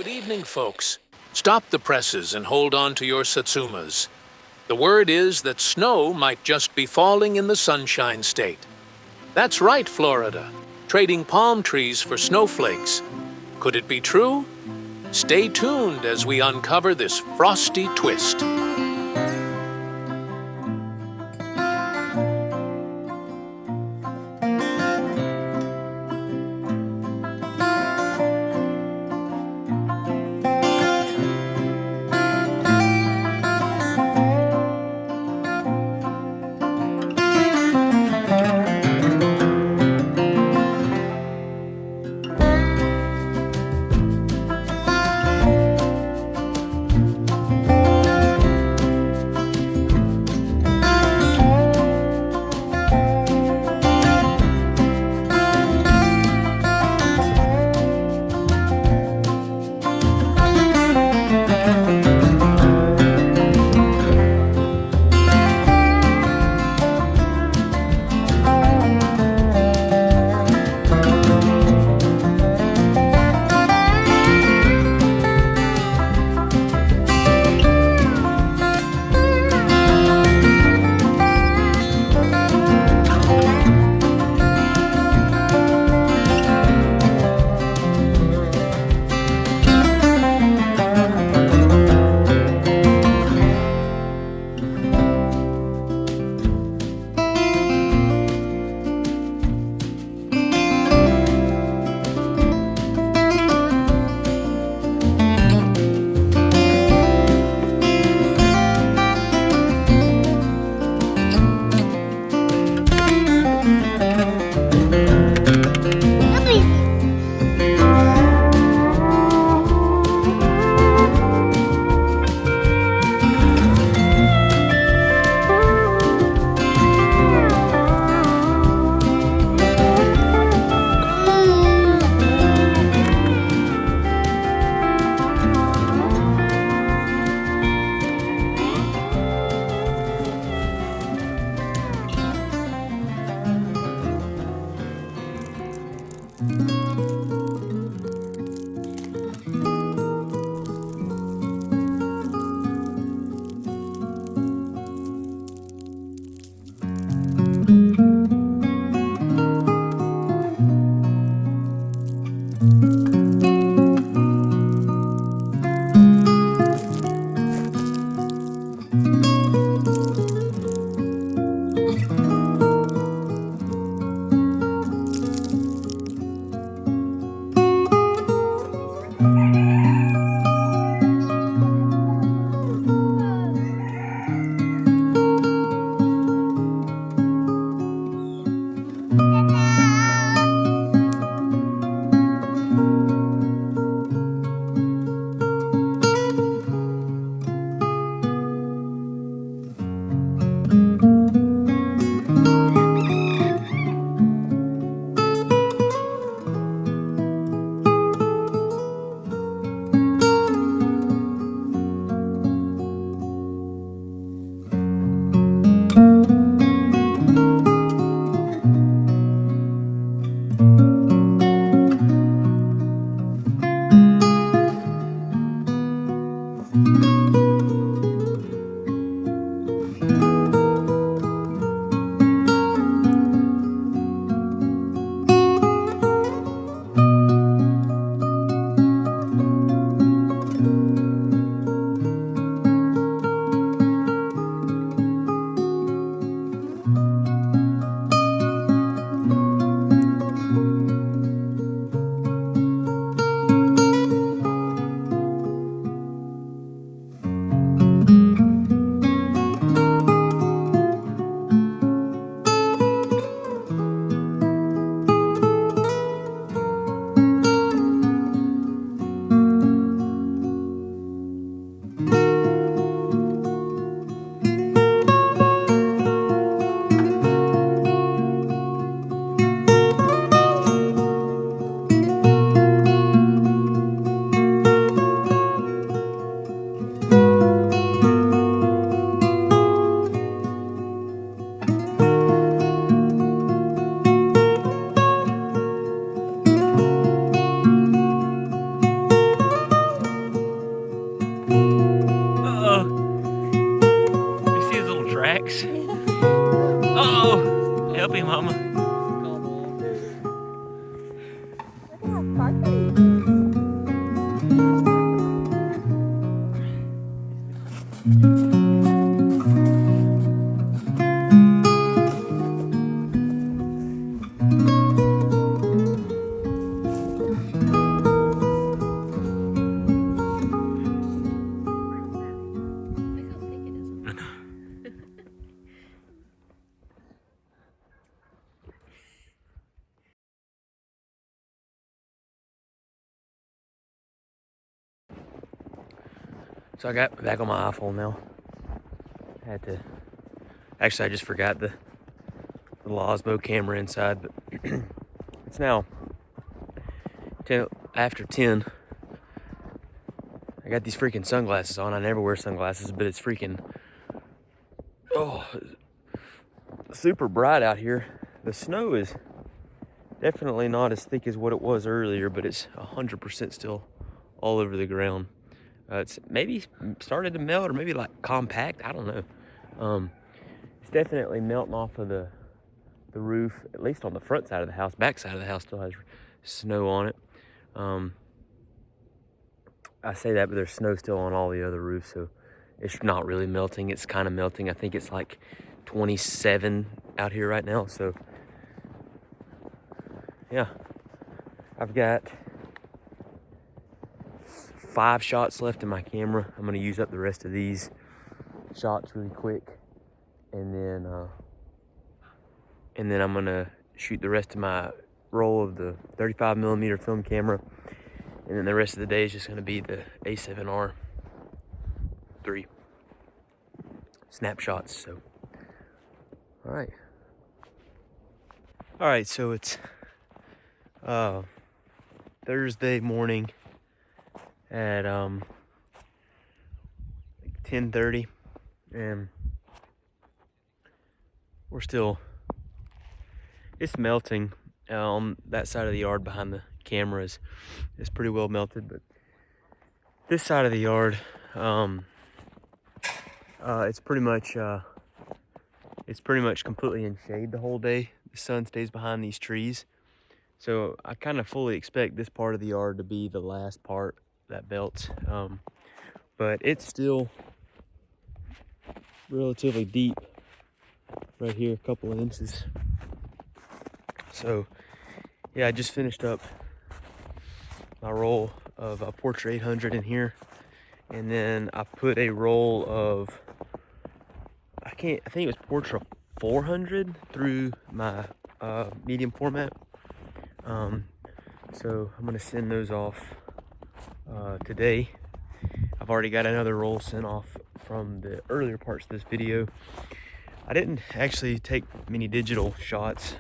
Good evening, folks. Stop the presses and hold on to your satsumas. The word is that snow might just be falling in the Sunshine State. That's right, Florida. Trading palm trees for snowflakes. Could it be true? Stay tuned as we uncover this frosty twist. cracks. Uh-oh! Help me, Mama. So I got back on my iPhone now. Actually, I just forgot the little Osmo camera inside, but it's now after 10. I got these freaking sunglasses on. I never wear sunglasses, but it's freaking, super bright out here. The snow is definitely not as thick as what it was earlier, but it's 100% still all over the ground. It's maybe started to melt, or maybe like compact, I don't know. It's definitely melting off of the roof, at least on the front side of the house. Back side of the house still has snow on it. I say that, but there's snow still on all the other roofs, so it's not really melting. It's kind of melting. I think it's like 27 out here right now, so yeah. I've got 5 shots left in my camera. I'm gonna use up the rest of these shots really quick, and then I'm gonna shoot the rest of my roll of the 35mm film camera, and then the rest of the day is just gonna be the A7R 3 snapshots. So, all right. So it's Thursday morning at 10:30, and it's melting on that side of the yard behind the cameras. It's pretty well melted, but this side of the yard, it's pretty much completely in shade the whole day. The sun stays behind these trees, so I kind of fully expect this part of the yard to be the last part that melts. But it's still relatively deep right here, a couple of inches. So yeah, I just finished up my roll of a Portra 800 in here, and then I put a roll of, I think it was Portra 400 through my medium format. So I'm gonna send those off today. I've already got another roll sent off from the earlier parts of this video. I didn't actually take many digital shots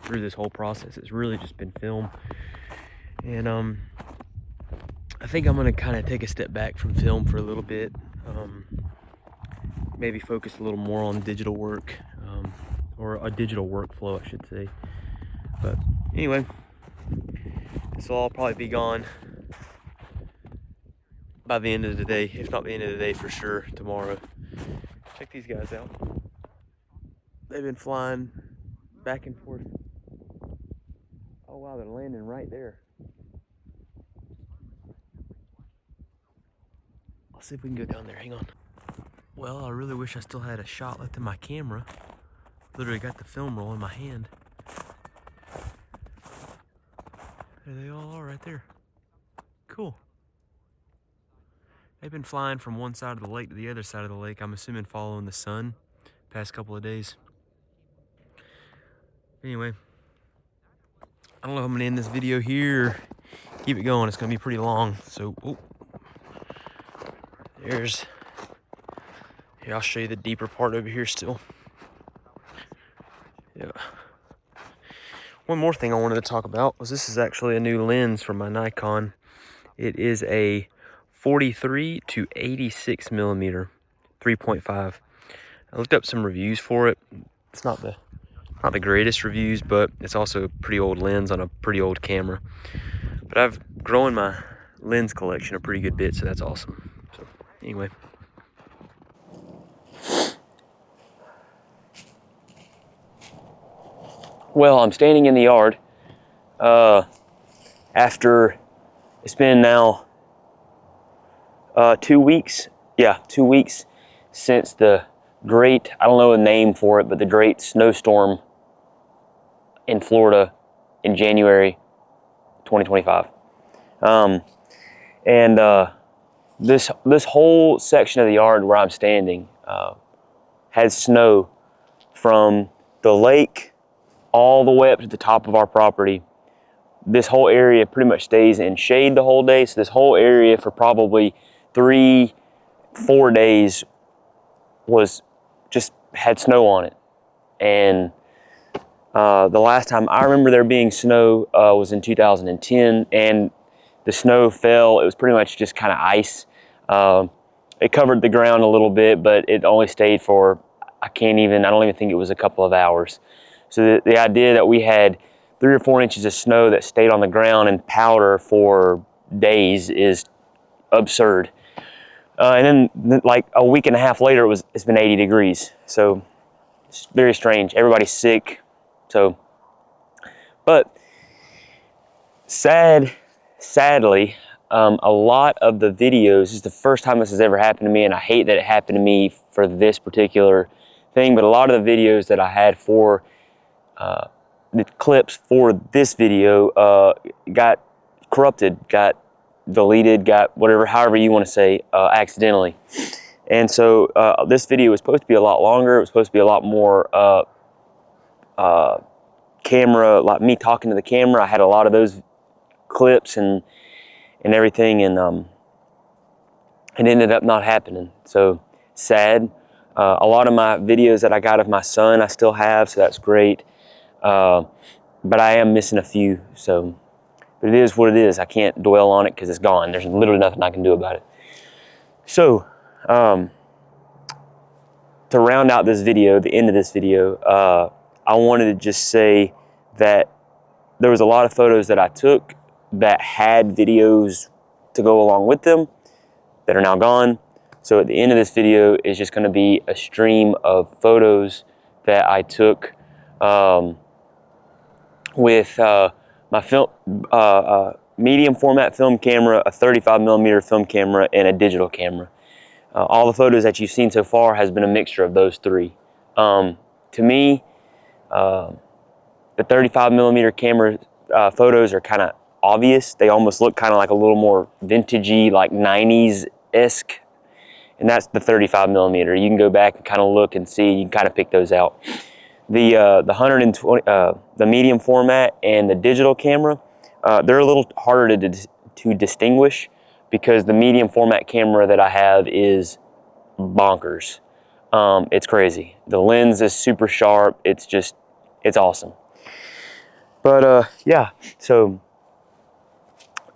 through this whole process. It's really just been film, and I think I'm gonna kind of take a step back from film for a little bit, maybe focus a little more on digital work, or a digital workflow, I should say. But anyway, this will all probably be gone by the end of the day, if not the end of the day, for sure tomorrow. Check these guys out. They've been flying back and forth. Oh wow, they're landing right there. I'll see if we can go down there. Hang on. Well, I really wish I still had a shot left in my camera. Literally got the film roll in my hand. There they all are right there. Cool. They've been flying from one side of the lake to the other side of the lake. I'm assuming following the sun past couple of days. Anyway, I don't know if I'm gonna end this video here. Keep it going. It's gonna be pretty long. So, here, I'll show you the deeper part over here still. Yeah. One more thing I wanted to talk about was this is actually a new lens from my Nikon. It is a 43 to 86 millimeter 3.5. I looked up some reviews for it. It's not the greatest reviews, but it's also a pretty old lens on a pretty old camera. But I've grown my lens collection a pretty good bit, so that's awesome. So anyway. Well, I'm standing in the yard after it's been now 2 weeks. Yeah, 2 weeks since the great, I don't know a name for it, but the great snowstorm in Florida in January 2025. This whole section of the yard where I'm standing had snow from the lake all the way up to the top of our property. This whole area pretty much stays in shade the whole day. So this whole area for probably 3-4 days was just had snow on it. And the last time I remember there being snow was in 2010, and the snow fell. It was pretty much just kind of ice. It covered the ground a little bit, but it only stayed for, I don't even think it was a couple of hours. So the idea that we had 3 or 4 inches of snow that stayed on the ground and powder for days is absurd. And then like a week and a half later, it's been 80 degrees. So it's very strange. Everybody's sick. So, but sadly, a lot of the videos, this is the first time this has ever happened to me, and I hate that it happened to me for this particular thing, but a lot of the videos that I had for the clips for this video got corrupted, got deleted, got whatever, however you want to say, accidentally. And so this video was supposed to be a lot longer. It was supposed to be a lot more camera, like me talking to the camera. I had a lot of those clips and everything, and it ended up not happening. So sad. A lot of my videos that I got of my son I still have, so that's great. But I am missing a few, so, but it is what it is. I can't dwell on it because it's gone. There's literally nothing I can do about it. So, to round out this video, the end of this video, I wanted to just say that there was a lot of photos that I took that had videos to go along with them that are now gone. So at the end of this video is just going to be a stream of photos that I took with my film, medium format film camera, a 35mm film camera, and a digital camera. All the photos that you've seen so far has been a mixture of those three. To me, the 35mm camera photos are kind of obvious. They almost look kind of like a little more vintagey, like 90s-esque. And that's the 35mm. You can go back and kind of look and see. You can kind of pick those out. The 120, the medium format and the digital camera, they're a little harder to distinguish because the medium format camera that I have is bonkers. It's crazy. The lens is super sharp. It's awesome. But yeah, so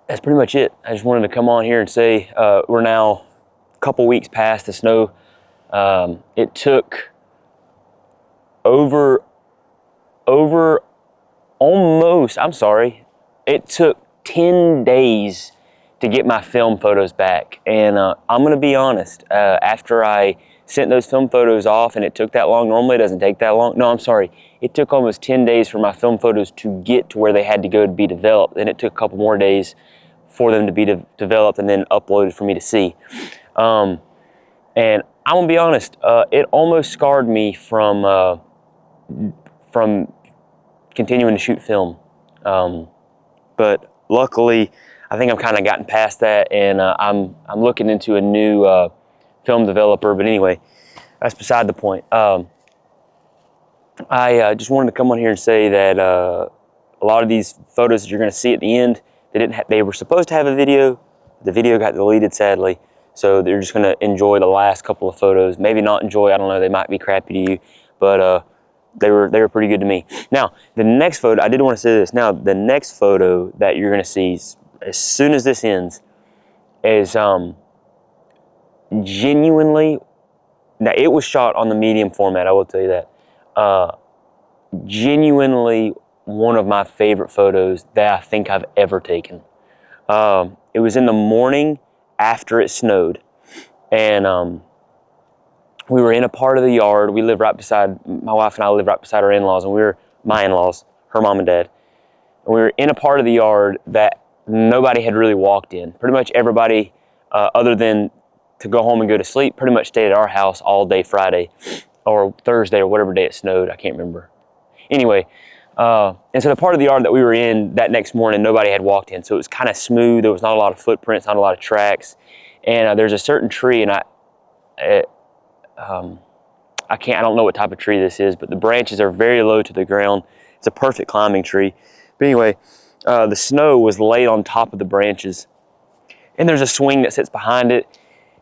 that's pretty much it. I just wanted to come on here and say we're now a couple weeks past the snow. It took it took 10 days to get my film photos back. And I'm gonna be honest, after I sent those film photos off and it took that long, normally it doesn't take that long. No, I'm sorry. It took almost 10 days for my film photos to get to where they had to go to be developed. And it took a couple more days for them to be developed and then uploaded for me to see. And I'm gonna be honest, it almost scarred me from continuing to shoot film. But luckily, I think I've kind of gotten past that, and I'm looking into a new film developer. But anyway, that's beside the point. I just wanted to come on here and say that a lot of these photos that you're going to see at the end, they were supposed to have a video. The video got deleted, sadly. So they're just going to enjoy the last couple of photos. Maybe not enjoy. I don't know. They might be crappy to you, but they were pretty good to me. Now, the next photo, I did want to say this. Now, the next photo that you're going to see as soon as this ends is genuinely, now it was shot on the medium format, I will tell you that. Genuinely one of my favorite photos that I think I've ever taken. It was in the morning after it snowed, and we were in a part of the yard. We live right beside, my wife and I live right beside our in-laws, and we were my in-laws, her mom and dad. And we were in a part of the yard that nobody had really walked in. Pretty much everybody, other than to go home and go to sleep, pretty much stayed at our house all day Friday or Thursday or whatever day it snowed. I can't remember. Anyway, and so the part of the yard that we were in that next morning, nobody had walked in. So it was kind of smooth. There was not a lot of footprints, not a lot of tracks. And there's a certain tree, and I don't know what type of tree this is, but the branches are very low to the ground. It's a perfect climbing tree. But anyway, the snow was laid on top of the branches, and there's a swing that sits behind it,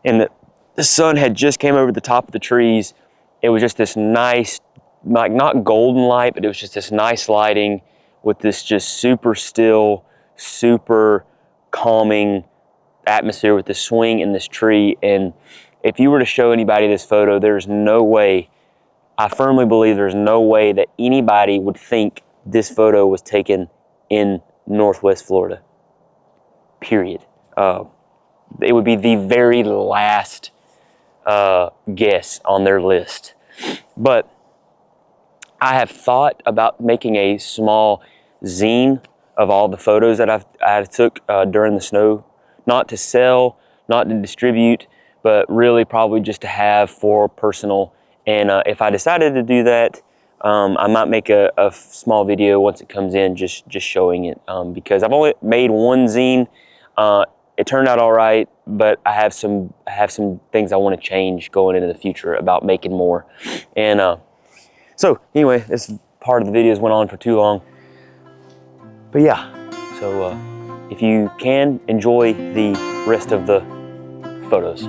and the sun had just came over the top of the trees. It was just this nice, like not golden light, but it was just this nice lighting with this just super still, super calming atmosphere with the swing in this tree. And if you were to show anybody this photo, there's no way, I firmly believe there's no way that anybody would think this photo was taken in Northwest Florida, period. It would be the very last guess on their list. But I have thought about making a small zine of all the photos that I took during the snow, not to sell, not to distribute, but really probably just to have for personal. And if I decided to do that, I might make a small video once it comes in, just showing it, because I've only made one zine. It turned out all right, but I have some things I want to change going into the future about making more. And so anyway, this part of the videos went on for too long, but yeah. So if you can enjoy the rest of the photos.